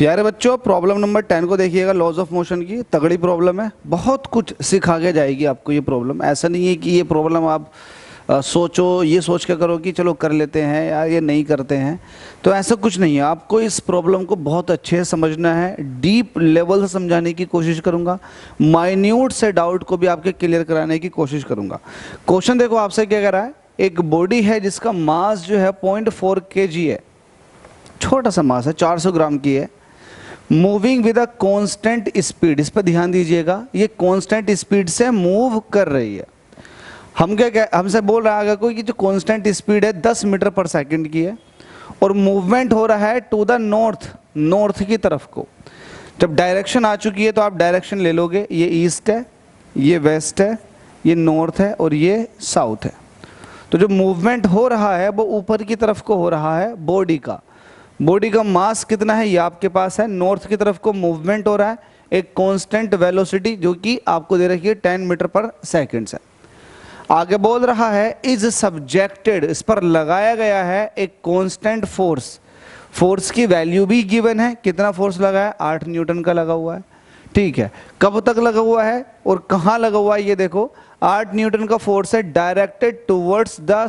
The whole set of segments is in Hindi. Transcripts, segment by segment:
प्यारे बच्चों, प्रॉब्लम नंबर 10 को देखिएगा। लॉज ऑफ मोशन की तगड़ी प्रॉब्लम है, बहुत कुछ सिखा के जाएगी आपको ये प्रॉब्लम। ऐसा नहीं है कि ये प्रॉब्लम आप सोचो, ये सोच के करो कि चलो कर लेते हैं या ये नहीं करते हैं, तो ऐसा कुछ नहीं है। आपको इस प्रॉब्लम को बहुत अच्छे से समझना है, डीप लेवल से समझाने की कोशिश करूंगा, माइन्यूट से डाउट को भी आपके क्लियर कराने की कोशिश करूंगा। क्वेश्चन देखो आपसे क्या कह रहा है। एक बॉडी है जिसका मास जो है 0.4 kg है, छोटा सा मास है, 400 ग्राम की है, moving with a constant speed. इस पर ध्यान दीजिएगा, ये कांस्टेंट स्पीड से मूव कर रही है। हमसे बोल रहा है कोई कि जो कांस्टेंट स्पीड है 10 मीटर पर सेकंड की है और मूवमेंट हो रहा है टू द नॉर्थ की तरफ को। जब डायरेक्शन आ चुकी है तो आप डायरेक्शन ले लोगे, ये ईस्ट है, ये वेस्ट है, ये नॉर्थ है और ये साउथ है। तो जो मूवमेंट हो रहा है वो ऊपर की तरफ को हो रहा है बॉडी का मास कितना है ये आपके पास है। नॉर्थ की तरफ को मूवमेंट हो रहा है एक कांस्टेंट वेलोसिटी जो कि आपको दे रखी है 10 मीटर पर सेकंड है। आगे बोल रहा है इज सब्जेक्टेड, इस पर लगाया गया है एक कांस्टेंट फोर्स की वैल्यू भी गिवन है। कितना फोर्स लगा है? 8 न्यूटन का लगा हुआ है। ठीक है, कब तक लगा हुआ है और कहाँ लगा हुआ है ये देखो। 8 न्यूटन का फोर्स है डायरेक्टेड टुवर्ड्स द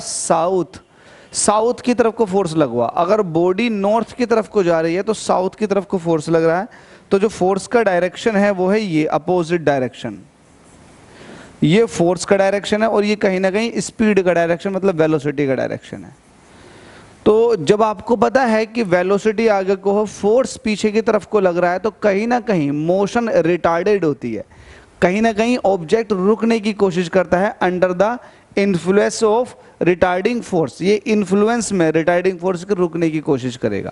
साउथ की तरफ को फोर्स लगवा। अगर बॉडी नॉर्थ की तरफ को जा रही है तो साउथ की तरफ को फोर्स लग रहा है। तो जो फोर्स का डायरेक्शन है वो है ये अपोजिट डायरेक्शन, ये फोर्स का डायरेक्शन है और ये कहीं ना कहीं स्पीड का डायरेक्शन मतलब वेलोसिटी का डायरेक्शन है। तो जब आपको पता है कि वेलोसिटी आगे को हो, फोर्स पीछे की तरफ को लग रहा है, तो कहीं ना कहीं मोशन रिटार्डेड होती है, कहीं ना कहीं ऑब्जेक्ट रुकने की कोशिश करता है under the influence of retarding force. ये इन्फ्लुएंस में रिटार्डिंग फोर्स के रुकने की कोशिश करेगा।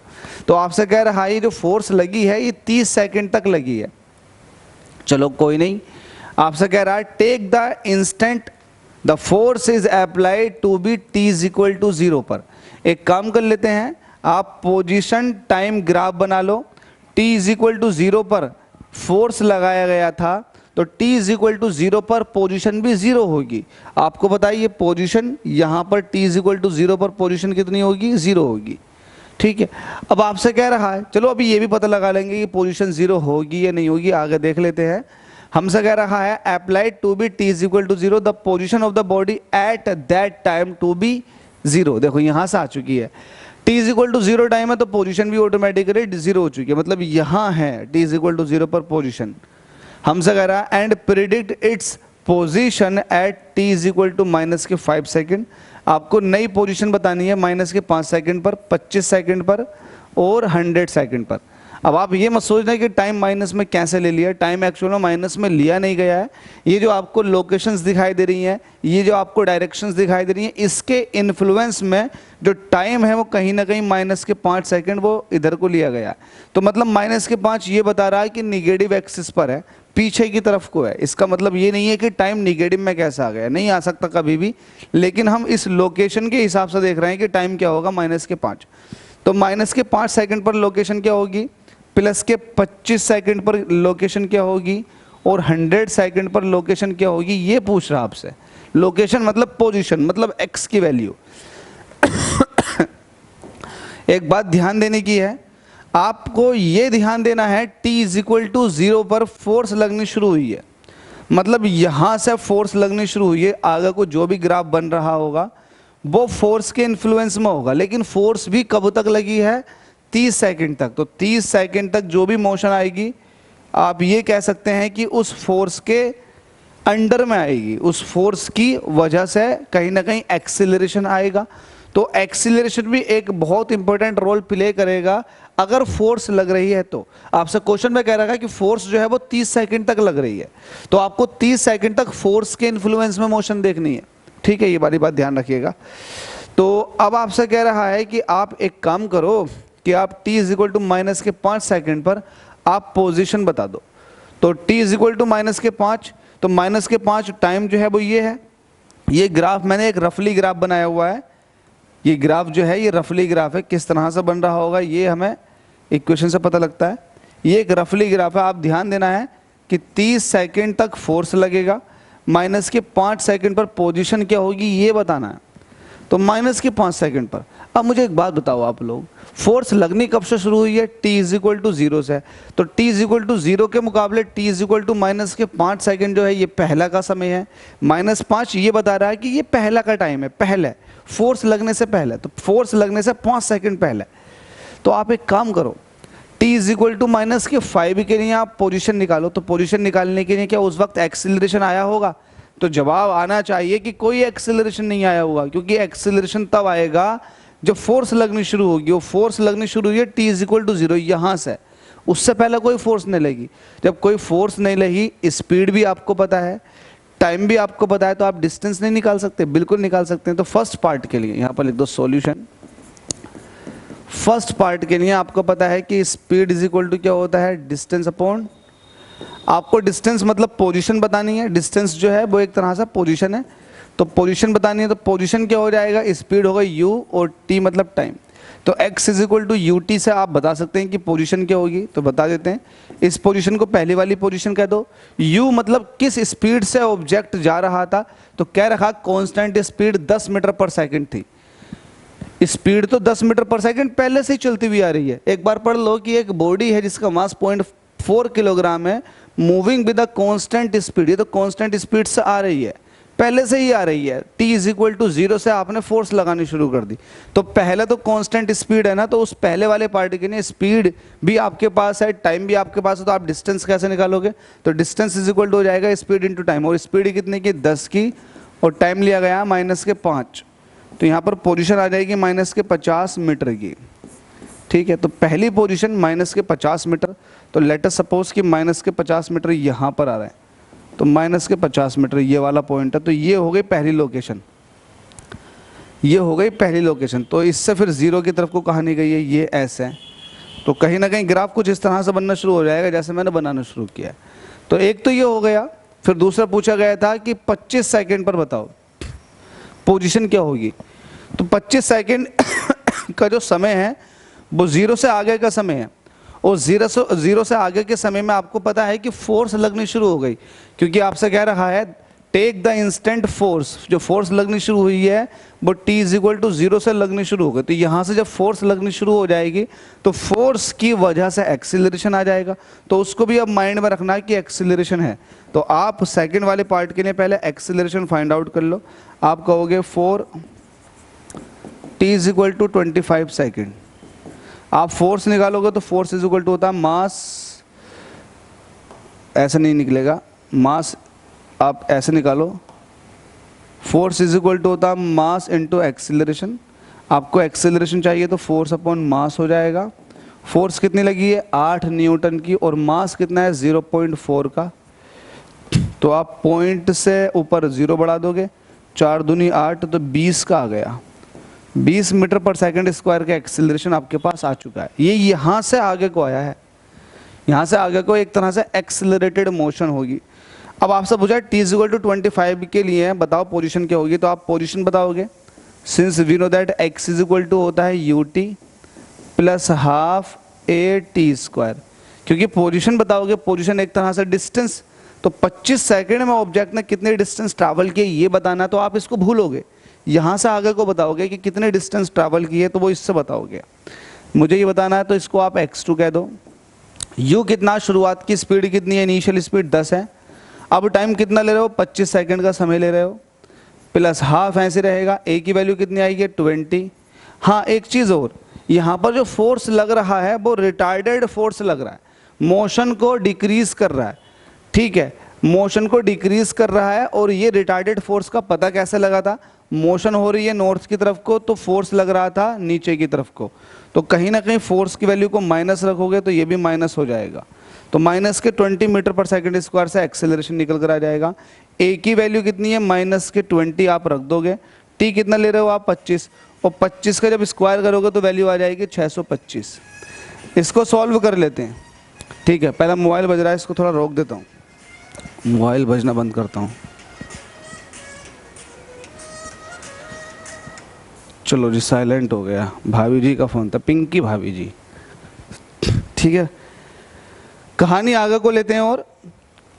तो आपसे कह रहा है ये जो फोर्स लगी है ये 30 सेकंड तक लगी है। चलो कोई नहीं, आपसे कह रहा है take the instant the force is applied to be t is equal to 0 पर। एक काम कर लेते हैं, आप पोजीशन टाइम ग्राफ बना लो। t इज इक्वल टू 0 पर फोर्स लगाया गया था, तो t इज इक्वल टू 0 पर पोजीशन भी 0 होगी। आपको बताइए पोजीशन यहाँ पर t इज इक्वल टू 0 पर पोजीशन कितनी होगी? 0 होगी। ठीक है, अब आपसे कह रहा है, चलो अभी ये भी पता लगा लेंगे कि पोजीशन 0 होगी या नहीं होगी, आगे देख लेते हैं। हमसे कह रहा है applied to be t is equal to 0 the position of the body at that time to be 0। देखो यहाँ से आ चुकी है, t is equal to 0 time है तो पोजीशन भी ऑटोमेटिकली 0 हो चुकी है, मतलब यहाँ है t इज इक्वल टू 0 पर पोजीशन। हमसे कह रहा है and predict its position at t is equal to -5 second. आपको नई पोजीशन बतानी है -5 सेकेंड पर, 25 सेकेंड पर और 100 सेकेंड पर। अब आप ये मत सोचना कि टाइम माइनस में कैसे ले लिया, टाइम एक्चुअल में माइनस में लिया नहीं गया है। ये जो आपको लोकेशंस दिखाई दे रही हैं, ये जो आपको डायरेक्शंस दिखाई दे रही हैं, इसके इन्फ्लुएंस में जो टाइम है वो कहीं ना कहीं -5 सेकंड वो इधर को लिया गया है। तो मतलब -5 ये बता रहा है कि निगेटिव एक्सिस पर है, पीछे की तरफ को है। इसका मतलब ये नहीं है कि टाइम निगेटिव में कैसा आ गया, नहीं आ सकता कभी भी, लेकिन हम इस लोकेशन के हिसाब से देख रहे हैं कि टाइम क्या होगा -5। तो -5 सेकंड पर लोकेशन क्या होगी, प्लस के 25 सेकंड पर लोकेशन क्या होगी और 100 सेकंड पर लोकेशन क्या होगी, ये पूछ रहा आपसे। लोकेशन मतलब पोजीशन, मतलब x की वैल्यू। एक बात ध्यान देने की है, आपको ये ध्यान देना है t इज इक्वल टू 0 पर फोर्स लगनी शुरू हुई है, मतलब यहां से फोर्स लगनी शुरू हुई है। आगे को जो भी ग्राफ बन रहा होगा वो फोर्स के इन्फ्लुएंस में होगा, लेकिन फोर्स भी कब तक लगी है? 30 सेकंड तक। तो 30 सेकंड तक जो भी मोशन आएगी आप ये कह सकते हैं कि उस फोर्स के अंडर में आएगी, उस फोर्स की वजह से कहीं ना कहीं एक्सीलरेशन आएगा। तो एक्सीलरेशन भी एक बहुत इंपॉर्टेंट रोल प्ले करेगा अगर फोर्स लग रही है। तो आपसे क्वेश्चन में कह रहा है कि फोर्स जो है वो 30 सेकंड तक लग रही है, तो आपको 30 सेकंड तक फोर्स के इन्फ्लुएंस में मोशन देखनी है। ठीक है, ये वाली बात ध्यान रखिएगा। तो अब आपसे कह रहा है कि आप एक काम करो कि आप t is equal to -5 second पर आप पोजीशन बता दो। तो t इज इक्वल टू -5, तो -5 टाइम जो है वो ये है। ये ग्राफ मैंने एक रफली ग्राफ बनाया हुआ है, ये ग्राफ जो है ये रफली ग्राफ है, किस तरह से बन रहा होगा ये हमें इक्वेशन से पता लगता है। ये एक रफली ग्राफ है, आप ध्यान देना है कि 30 सेकंड तक फोर्स लगेगा, -5 सेकंड पर पोजीशन क्या होगी ये बताना है। तो -5 सेकंड पर अब मुझे एक बात बताओ आप लोग, फोर्स लगनी कब से शुरू हुई है? t इज इक्वल टू 0 से। तो t इज इक्वल टू 0 के मुकाबले t is equal to minus के 5 सेकेंड जो है ये पहला का समय है, -5 ये बता रहा है कि ये पहला का टाइम है, पहले फोर्स लगने से पहले, तो फोर्स लगने से 5 सेकेंड पहले। तो आप एक काम करो, t is equal to minus के 5 के लिए आप पोजीशन निकालो। तो पोजीशन निकालने के लिए क्या उस वक्त एक्सीलरेशन आया होगा? तो जवाब आना चाहिए कि कोई एक्सीलरेशन नहीं आया होगा, क्योंकि एक्सीलरेशन तब आएगा जब फोर्स लगनी शुरू होगी। वो फोर्स लगनी शुरू हुई है t इज इक्वल टू 0 यहाँ से, उससे पहले कोई फोर्स नहीं लगी। जब कोई फोर्स नहीं लगी, स्पीड भी आपको पता है, टाइम भी आपको पता है, तो आप डिस्टेंस नहीं निकाल सकते? बिल्कुल निकाल सकते हैं। तो फर्स्ट पार्ट के लिए यहाँ पर लिख दो सॉल्यूशन। फर्स्ट पार्ट के लिए आपको पता है कि स्पीड इज इक्वल टू क्या होता है? डिस्टेंस अपॉन, आपको डिस्टेंस मतलब पोजीशन बतानी है। डिस्टेंस जो है वो एक तरह से पोजीशन है, तो पोजीशन बतानी है। तो पोजीशन क्या हो जाएगा? स्पीड होगा u और t मतलब टाइम। तो x is equal to u t से आप बता सकते हैं कि पोजीशन क्या होगी, तो बता देते हैं। इस पोजीशन को पहली वाली पोजीशन कह दो। u मतलब किस स्पीड से ऑब्जेक्ट जा रहा था, तो कह रखा कांस्टेंट स्पीड 10 मीटर पर सेकंड थी। स्पीड तो 10 मीटर पर सेकंड पहले से ही चलती हुई आ रही है। एक बार पढ़ लो कि एक बॉडी है जिसका मास 0.4 किलोग्राम है, moving with a constant speed. ये तो कांस्टेंट स्पीड से आ रही है, पहले से ही आ रही है। t इज इक्वल टू 0 से आपने फोर्स लगानी शुरू कर दी, तो पहले तो कांस्टेंट स्पीड है ना, तो उस पहले वाले पार्ट के लिए स्पीड भी आपके पास है, टाइम भी आपके पास है, तो आप डिस्टेंस कैसे निकालोगे? तो डिस्टेंस इज इक्वल टू हो जाएगा स्पीड इंटू टाइम। और स्पीड कितने की? 10 की, और टाइम लिया गया -5, तो यहाँ पर पोजीशन आ जाएगी -50 मीटर की। ठीक है, तो पहली पोजीशन -50 मीटर। तो लेट अस सपोज कि -50 मीटर यहाँ पर आ रहा है, तो -50 मीटर ये वाला पॉइंट है। तो ये हो गई पहली लोकेशन, ये हो गई पहली लोकेशन। तो इससे फिर 0 की तरफ को कहाँ नहीं गई है? ये ऐसे है। तो कहीं ना कहीं ग्राफ कुछ इस तरह से बनना शुरू हो जाएगा जैसे मैंने बनाना शुरू किया है। तो एक तो ये हो गया। फिर दूसरा पूछा गया था कि 25 सेकेंड पर बताओ पोजीशन क्या होगी। तो 25 सेकेंड का जो समय है वो 0 से आगे का समय है, और 0 से आगे के समय में आपको पता है कि फोर्स लगनी शुरू हो गई, क्योंकि आपसे कह रहा है टेक द इंस्टेंट फोर्स। जो फोर्स लगनी शुरू हुई है वो t इज इक्वल टू 0 से लगनी शुरू हो गई। तो यहाँ से जब फोर्स लगनी शुरू हो जाएगी तो फोर्स की वजह से एक्सीलरेशन आ जाएगा। तो उसको भी अब माइंड में रखना है कि एक्सीलरेशन है। तो आप सेकंड वाले पार्ट के लिए पहले एक्सीलरेशन फाइंड आउट कर लो। आप कहोगे 4 t is equal to 25 second. आप फोर्स निकालोगे तो फोर्स इज इक्वल टू होता है मास, ऐसे नहीं निकलेगा मास, आप ऐसे निकालो। फोर्स इज इक्वल टू होता है मास इनटू एक्सीलरेशन। आपको एक्सीलरेशन चाहिए तो फोर्स अपॉन मास हो जाएगा। फोर्स कितनी लगी है? 8 न्यूटन की, और मास कितना है? 0.4 का। तो आप पॉइंट से ऊपर 0 बढ़ा दोगे, 4 दूनी 8, तो 20 का आ गया। 20 मीटर पर सेकंड स्क्वायर का एक्सीलरेशन आपके पास आ चुका है। ये यहाँ से आगे को आया है, यहाँ से आगे को एक तरह से एक्सीलरेटेड मोशन होगी। अब आपसे पूछा t इज इक्वल टू 25 के लिए बताओ पोजीशन क्या होगी, तो आप पोजीशन बताओगे। Since we know that x is equal to होता है ut प्लस हाफ a_t², क्योंकि पोजीशन बताओगे, पोजीशन एक तरह से डिस्टेंस। तो 25 सेकंड में ऑब्जेक्ट ने कितने डिस्टेंस ट्रैवल किए ये बताना, तो आप इसको भूलोगे। यहाँ से आगे को बताओगे कि कितने डिस्टेंस ट्रैवल किए, तो वो इससे बताओगे। मुझे ये बताना है तो इसको आप x2 कह दो। u कितना, शुरुआत की स्पीड कितनी है? इनिशियल स्पीड 10 है। अब टाइम कितना ले रहे हो? 25 सेकंड का समय ले रहे हो, प्लस हाफ ऐसे रहेगा। a की वैल्यू कितनी आएगी? 20। हाँ, एक चीज़ और, यहाँ पर जो फोर्स लग रहा है वो रिटार्डेड फोर्स लग रहा है, मोशन को डिक्रीज कर रहा है। ठीक है, मोशन को डिक्रीज कर रहा है। और ये रिटार्डेड फोर्स का पता कैसे लगा था? मोशन हो रही है नॉर्थ की तरफ को, तो फोर्स लग रहा था नीचे की तरफ को। तो कहीं ना कहीं फोर्स की वैल्यू को माइनस रखोगे तो ये भी माइनस हो जाएगा। तो माइनस के 20 मीटर पर सेकंड स्क्वायर से एक्सेलरेशन निकल कर आ जाएगा। ए की वैल्यू कितनी है? माइनस के 20 आप रख दोगे। टी कितना ले रहे हो आप? 25, और 25 का जब स्क्वायर करोगे तो वैल्यू आ जाएगी 625। इसको सॉल्व कर लेते हैं। ठीक है, पहला मोबाइल बज रहा है, इसको थोड़ा रोक देता हूँ, मोबाइल बजना बंद करता हूँ। चलो जी, साइलेंट हो गया। भाभी जी का फ़ोन था, पिंकी भाभी जी। ठीक है, कहानी आगे को लेते हैं। और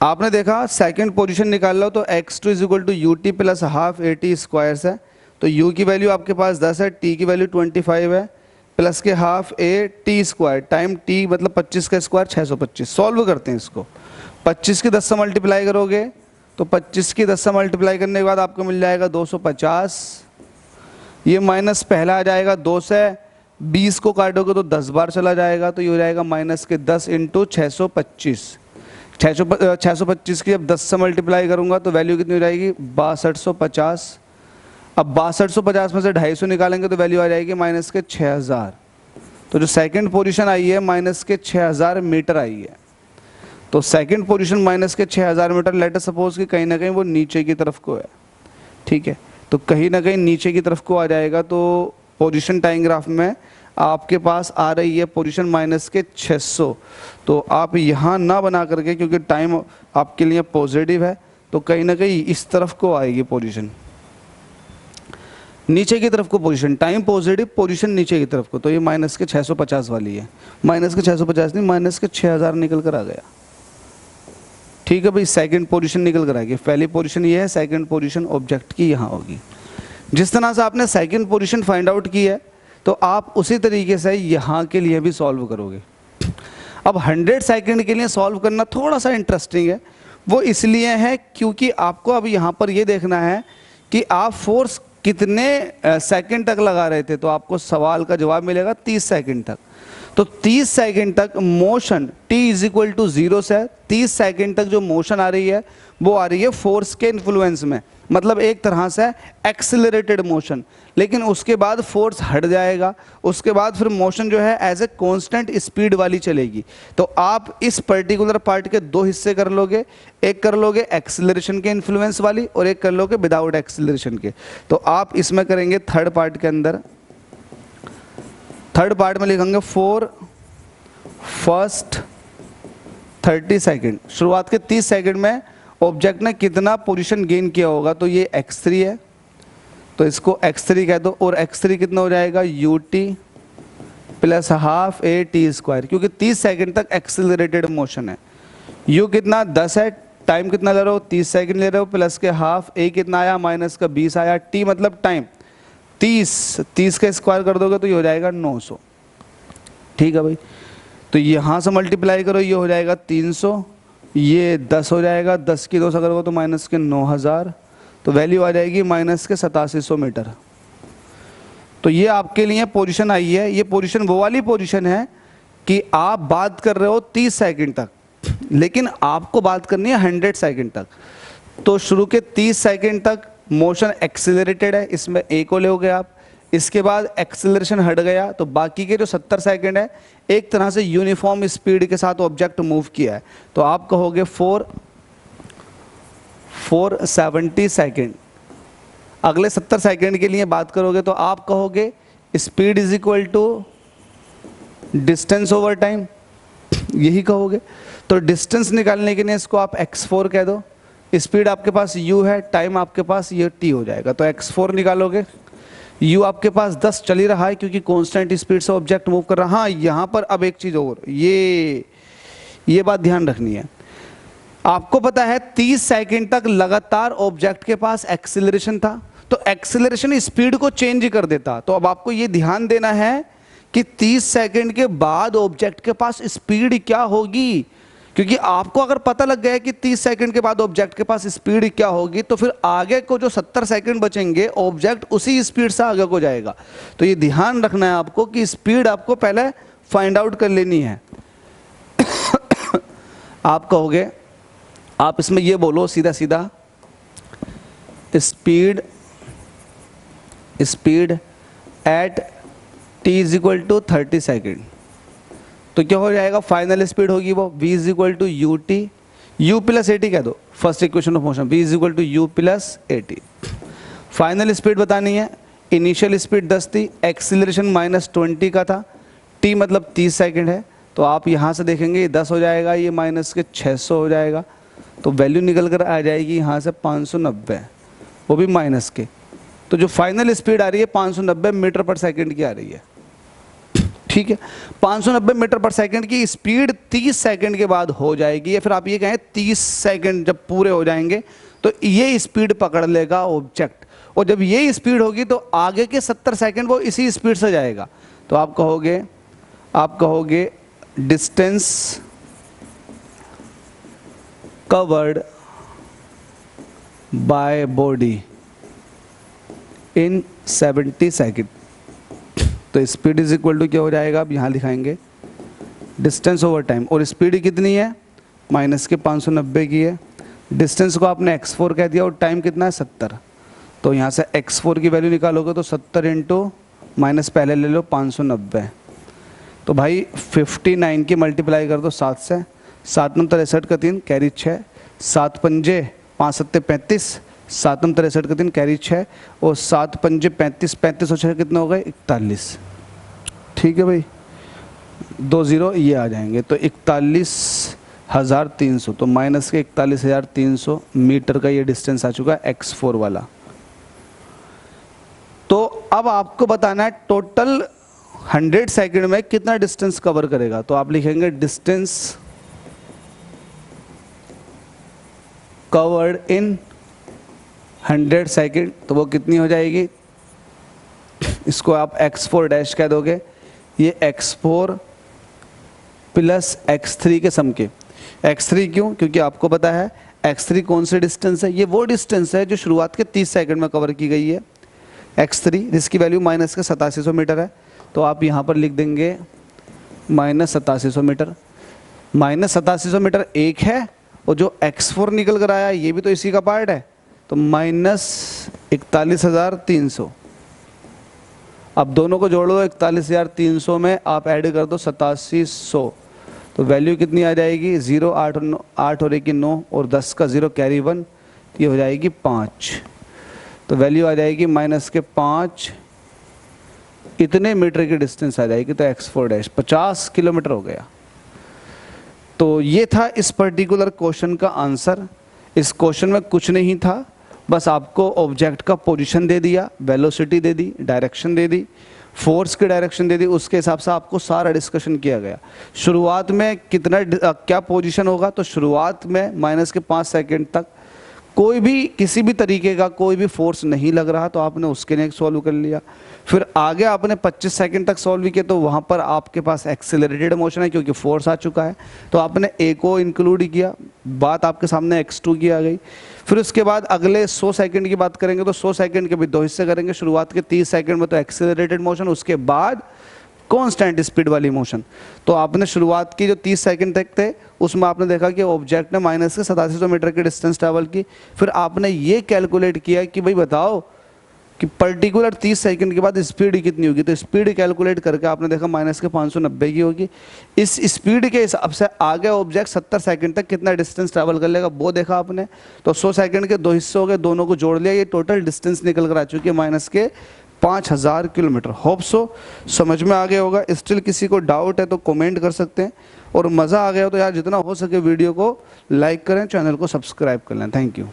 आपने देखा सेकंड पोजीशन निकाल लो तो x2 is equal to ut plus half at square है। तो u की वैल्यू आपके पास 10 है, t की वैल्यू 25 है, प्लस के half a t square time t मतलब 25 का स्क्वायर 625। सॉल्व करते हैं इसको, 25 की 10 से मल्टीप्लाई करोगे तो 25 की 10 से मल्टीप्लाई करने के बाद आपको मिल जाएगा 250। ये माइनस पहला आ जाएगा 2 से 20 को काटोगे तो 10 बार चला जाएगा, तो ये हो जाएगा माइनस के 10 इंटू 625। 625 की जब 10 से मल्टीप्लाई करूंगा तो वैल्यू कितनी हो जाएगी 6250। अब 6250 में से 250 निकालेंगे तो वैल्यू आ जाएगी माइनस के 6000। तो जो सेकंड पोजीशन आई है माइनस के 6000 मीटर आई है। तो सेकंड पोजीशन माइनस के 6000 मीटर, लेट अस सपोज कि कहीं ना कहीं वो नीचे की तरफ को है, ठीक है, तो कहीं ना कहीं नीचे की तरफ को आ जाएगा। तो पोजीशन टाइम ग्राफ में आपके पास आ रही है पोजीशन माइनस के 600, तो आप यहाँ ना बना करके, क्योंकि टाइम आपके लिए पॉजिटिव है, तो कहीं ना कहीं इस तरफ को आएगी पोजीशन, नीचे की तरफ को पोजीशन, टाइम पॉजिटिव पोजीशन नीचे की तरफ को। तो ये माइनस के 650 वाली है, माइनस के 650 नहीं, माइनस के 6000 निकल कर आ गया, ठीक है भाई। सेकंड पोजीशन निकल कर आएगी, पहली पोजीशन ये है, सेकंड पोजीशन ऑब्जेक्ट की यहाँ होगी। जिस तरह से आपने सेकंड पोजीशन फाइंड आउट की है, तो आप उसी तरीके से यहाँ के लिए भी सॉल्व करोगे। अब 100 सेकंड के लिए सॉल्व करना थोड़ा सा इंटरेस्टिंग है, वो इसलिए है क्योंकि आपको अब यहाँ पर ये देखना है कि आप फोर्स कितने सेकंड तक लगा रहे थे। तो आपको सवाल का जवाब मिलेगा 30 सेकंड तक। तो 30 सेकंड तक motion t is equal to 0 से 30 सेकंड तक जो मोशन आ रही है वो आ रही है फोर्स के इन्फ्लुएंस में, मतलब एक तरह से एक्सिलरेटेड मोशन। लेकिन उसके बाद फोर्स हट जाएगा, उसके बाद फिर मोशन जो है एज ए कांस्टेंट स्पीड वाली चलेगी। तो आप इस पर्टिकुलर पार्ट के दो हिस्से कर लोगे, एक कर लोगे एक्सिलरेशन के इन्फ्लुएंस वाली और एक कर लोगे विदाउट एक्सिलरेशन के। तो आप इसमें करेंगे थर्ड पार्ट के अंदर, थर्ड पार्ट में लिखेंगे फॉर फर्स्ट 30 सेकेंड, शुरुआत के 30 सेकेंड में ऑब्जेक्ट ने कितना पोजीशन गेन किया होगा। तो ये x3 है, तो इसको x3 कह दो, और x3 कितना हो जाएगा ut plus half at square, क्योंकि 30 सेकेंड तक एक्सिलरेटेड मोशन है। u कितना 10 है, टाइम कितना ले रहे हो 30 सेकेंड ले रहे हो, प्लस के हाफ a कितना आया माइनस का 20 आया, t मतलब टाइम 30 का स्क्वायर कर दोगे तो ये हो जाएगा 900, ठीक है भाई। तो यहाँ से मल्टीप्लाई करो, ये हो जाएगा 300, ये 10 हो जाएगा, 10 की 2 से करोगे तो माइनस के 9000, तो वैल्यू आ जाएगी माइनस के 8700 मीटर। तो ये आपके लिए पोजीशन आई है। ये पोजीशन वो वाली पोजीशन है कि आप बात कर रहे हो 30 सेकंड तक, लेकिन आपको बात करनी है 100 सेकंड तक। तो शुरू के 30 सेकंड तक मोशन एक्सिलरेटेड है, इसमें a को लोगे आप, इसके बाद एक्सिलरेशन हट गया, तो बाकी के जो 70 सेकंड है एक तरह से यूनिफॉर्म स्पीड के साथ ऑब्जेक्ट मूव किया है। तो आप कहोगे 470 सेकंड। अगले 70 सेकंड के लिए बात करोगे तो आप कहोगे speed is equal to distance over time, यही कहोगे। तो डिस्टेंस निकालने के लिए इसको आप x4 कह दो, स्पीड आपके पास u है, टाइम आपके पास ये t हो जाएगा। तो x4 निकालोगे, u आपके पास 10 चल ही रहा है क्योंकि कांस्टेंट स्पीड से ऑब्जेक्ट मूव कर रहा है। हाँ, यहाँ पर अब एक चीज़ और, ये बात ध्यान रखनी है। आपको पता है 30 सेकंड तक लगातार ऑब्जेक्ट के पास एक्सिलरेशन था, तो एक्सिलरेशन स्पीड को चेंज कर देता। तो अब आपको ये ध्यान देना है कि 30 सेकंड के बाद ऑब्जेक्ट के पास स्पीड क्या होगी, क्योंकि आपको अगर पता लग गया कि 30 सेकंड के बाद ऑब्जेक्ट के पास स्पीड क्या होगी, तो फिर आगे को जो 70 सेकंड बचेंगे ऑब्जेक्ट उसी स्पीड से आगे को जाएगा। तो ये ध्यान रखना है आपको कि स्पीड आपको पहले फाइंड आउट कर लेनी है। आप कहोगे, आप इसमें ये बोलो सीधा सीधा, speed at t is equal to 30 second. तो क्या हो जाएगा, फाइनल स्पीड होगी वो v is equal to ut, u plus at कह दो, first equation of motion, v is equal to u plus at। Final speed बतानी है, इनिशियल स्पीड 10 थी, एक्सिलरेशन माइनस 20 का था, t मतलब 30 सेकंड है। तो आप यहाँ से देखेंगे ये 10 हो जाएगा, ये माइनस के 600 हो जाएगा, तो वैल्यू निकल कर आ जाएगी यहाँ से 590, वो भी माइनस के। तो जो फाइनल स्पीड आ रही है 590 मीटर पर सेकंड की आ रही है, ठीक है। 590 मीटर पर सेकंड की स्पीड 30 सेकंड के बाद हो जाएगी, या फिर आप ये कहें 30 सेकंड जब पूरे हो जाएंगे तो ये स्पीड पकड़ लेगा ऑब्जेक्ट। और जब ये स्पीड होगी तो आगे के 70 सेकंड वो इसी स्पीड से जाएगा। तो आप कहोगे distance covered by body in 70 second. तो स्पीड इज इक्वल टू क्या हो जाएगा, अब यहाँ लिखाएंगे डिस्टेंस ओवर टाइम, और स्पीड कितनी है माइनस के 590 की है। डिस्टेंस को आपने x4 कह दिया और टाइम कितना है 70, तो यहाँ से x4 की वैल्यू निकालोगे तो 70 इंटू माइनस पहले ले लो 590, तो भाई 59 की मल्टीप्लाई कर दो 7 से, 7 नम 63 का 3 कैरी 6, 7 पंजे 5 सत्ते 35, 7 नम 63 का 3 कैरी 6, और 7 पंजे 35, 35 और 6 कितने हो गए 41। ठीक है भाई, 2 0 ये आ जाएंगे, तो 41,300, तो माइनस के 41,300 मीटर का ये डिस्टेंस आ चुका है x4 वाला। तो अब आपको बताना है टोटल 100 सेकंड में कितना डिस्टेंस कवर करेगा। तो आप लिखेंगे डिस्टेंस कवर्ड इन 100 सेकंड, तो वो कितनी हो जाएगी, इसको आप x4 डैश कह दोगे, ये x4 प्लस x3 के सम के। x3 क्यों, क्योंकि आपको पता है x3 कौन से डिस्टेंस है, ये वो डिस्टेंस है जो शुरुआत के 30 सेकंड में कवर की गई है x3, जिसकी वैल्यू माइनस के 8700 मीटर है। तो आप यहाँ पर लिख देंगे माइनस 8700 मीटर, माइनस 8700 मीटर एक है, और जो x4 निकल कर आया ये भी तो इसी का पार्ट है, तो माइनस 41,300। अब दोनों को जोड़ दो, 41,300 में आप ऐड कर दो 8700, तो वैल्यू कितनी आ जाएगी 0 8 और 1 9 और 10 का 0 कैरी 1, ये हो जाएगी 5, तो वैल्यू आ जाएगी माइनस के 5, इतने मीटर की डिस्टेंस आ जाएगी। तो x4 डैश 50 किलोमीटर हो गया। तो ये था इस पर्टिकुलर क्वेश्चन का आंसर। इस क्वेश्चन में कुछ नहीं था, बस आपको ऑब्जेक्ट का पोजीशन दे दिया, वेलोसिटी दे दी, डायरेक्शन दे दी, फोर्स की डायरेक्शन दे दी, उसके हिसाब से आपको सारा डिस्कशन किया गया। शुरुआत में कितना क्या पोजीशन होगा, तो शुरुआत में माइनस के 5 सेकंड तक कोई भी किसी भी तरीके का कोई भी फोर्स नहीं लग रहा, तो आपने उसके लिए सॉल्व कर लिया। फिर आगे आपने 25 सेकंड तक सॉल्व किया, तो वहाँ पर आपके पास एक्सेलरेटेड मोशन है क्योंकि फोर्स आ चुका है, तो आपने ए को इंक्लूड किया, बात आपके सामने x2 की आ गई। फिर उसके बाद अगले 100 सेकंड की बात करेंगे, तो 100 सेकंड के भी 2 हिस्से करेंगे। शुरुआत के 30 सेकंड में तो एक्सेलरेटेड मोशन, उसके बाद कांस्टेंट स्पीड वाली मोशन। तो आपने शुरुआत की जो 30 सेकंड तक थे उसमें आपने देखा कि ऑब्जेक्ट ने माइनस के 8700 मीटर की डिस्टेंस ट्रैवल की। फिर आपने ये कैलकुलेट किया कि भाई बताओ कि पर्टिकुलर 30 सेकंड के बाद स्पीड कितनी होगी, तो स्पीड कैलकुलेट करके आपने देखा माइनस के 590 की होगी। इस स्पीड के हिसाब से आगे ऑब्जेक्ट 70 सेकंड तक कितना डिस्टेंस ट्रैवल कर लेगा वो देखा आपने। तो 100 सेकंड के 2 हिस्से हो गए, दोनों को जोड़ लिया, ये टोटल डिस्टेंस निकल कर आ चुकी है माइनस के 5000 किलोमीटर। होप सो समझ में आ गया होगा। स्टिल किसी को डाउट है तो कमेंट कर सकते हैं, और मज़ा आ गया हो तो यार जितना हो सके वीडियो को लाइक करें, चैनल को सब्सक्राइब कर लें। Thank you.